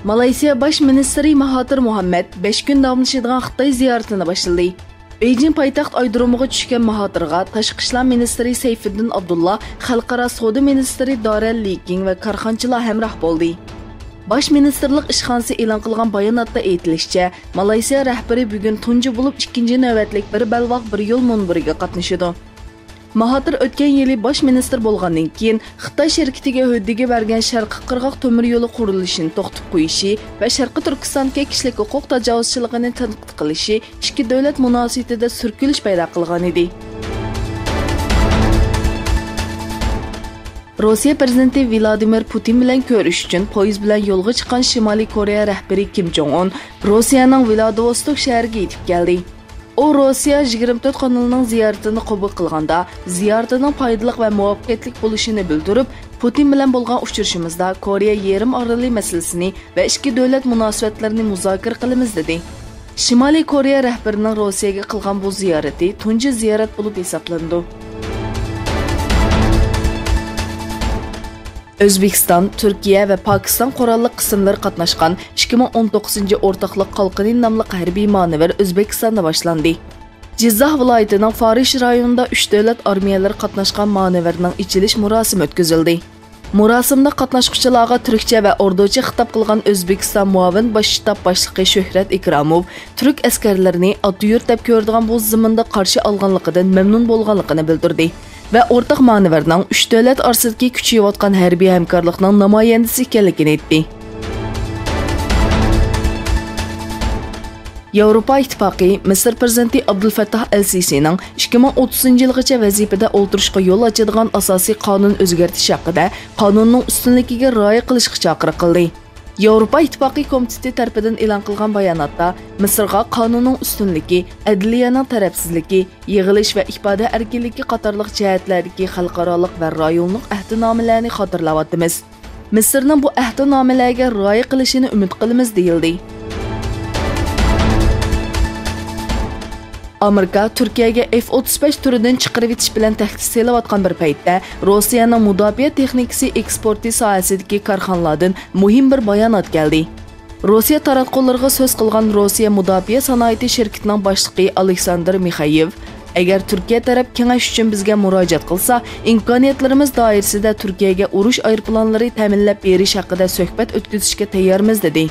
Malayziya Baş Ministri Mahathir Mohamad 5 gün davamlaşadigan Xitoy ziyoratini boshladi. Beijing poytaxt aydirumiga tushgan Mahathirga Tashqi ishlar ministri Sayfiddin Abdullah, xalqaro savdo ministri Darrell Liking va korxonchilar hamroh bo'ldi. Baş ministerlik ishxonasi e'lon qilgan bayonotda aytilishicha, Malayziya rahbari bugun tunji bo'lib 2-chi navbatlik bir balvoq bir yo'l munbiriga qatnashadi. Mahathir o'tgan yili bosh ministr bo'lgandan keyin Xitoy shirkatiga huddiga bergan Sharqi qirg'oq temir yo'li qurilishini to'xtatib qo'yishi va Sharqi Turkistonga kishilik huquq tajovuzchiligini tanqid qilishi ikki davlat munosabatida surkilish paydo qilgan edi. Rossiya prezidenti Vladimir Putin bilan ko'rish uchun poyezd bilan yo'lga chiqqan Shimoliy Koreya rahbari Kim Jong Un Rossiyaning Vladivostok shahriga yetib keldi. O Rossiya 24 kanalining ziyoratini qabul qilganda, ziyaratining foydali va muvaffaqiyatli bo'lishini bildirib, Putin bilan bo'lgan uchrashishimizda Koreya yarim oroli masalasini va ikki davlat munosabatlarini muzokara qilamiz dedi. Shimoliy Koreya rahbarining Rossiyaga qilgan bu ziyorati tunji ziyorat bo'lib hisoblandi. O'zbekiston, Turkiya va Pokiston qurolli qismlari qatnashgan 2019 o'rtoqlik qalqini nomli harbiy manevr O'zbekistonda boshlandi. Jizzax viloyatining Forish rayonida 3 davlat armiyalari qatnashgan manevrning ichilish murosimi o'tkazildi. Murosimda qatnashuvchilarga turkcha va urducha xitob qilgan O'zbekiston muavin bosh shtab boshlig'i Shuhrat Ikromov turk askarlarini ot-yurt deb ko'rdigan bu zaminda qarshi olganligidan mamnun bo'lganligini bildirdi. Ve ortak manevrning 3 davlat orasidagi kuchayayotgan harbiy hamkorlikning namoyandasi ekanligini aytdi. Yevropa İttifaqı Misr prezidenti Abdulfattah el-Sisining 2030-yilgacha vazifada o'ltirishga yo'l ochadigan asosiy qonun o'zgartirish haqida qonunning ustunligiga rioya qilishga chaqiriq qildi. Yevropa İttifaqı komiteti tarafidan e'lon qilgan bayonotda Misrga qonunning ustunligi, adliyaning tarafsizligi, yig'ilish va ifoda erkinligi qatorliq jihatlardagi xalqaro va rayonlik ahdnomalarni xotirlayapmiz. Misrning bu ahdnomalarga rioya qilishini umid qilamiz deyildi. Amerika Turkiyaga F-35 turidan chiqarib etish bilan tahdid selayotgan bir paytda Rossiyaning mudofaa texnikasi eksporti sohasidagi korxonalardan muhim bir bayonot keldi. Rossiya taratqullariga so'z qilgan Rossiya mudofaa sanoati shirkatining boshlig'i Aleksandr Mikhayev, agar Turkiya taraf kengash uchun bizga murojaat qilsa, imkoniyatlarimiz doirasida Turkiyaga urush aeroplanlari ta'minlab berish haqida suhbat o'tkazishga tayyormiz dedi.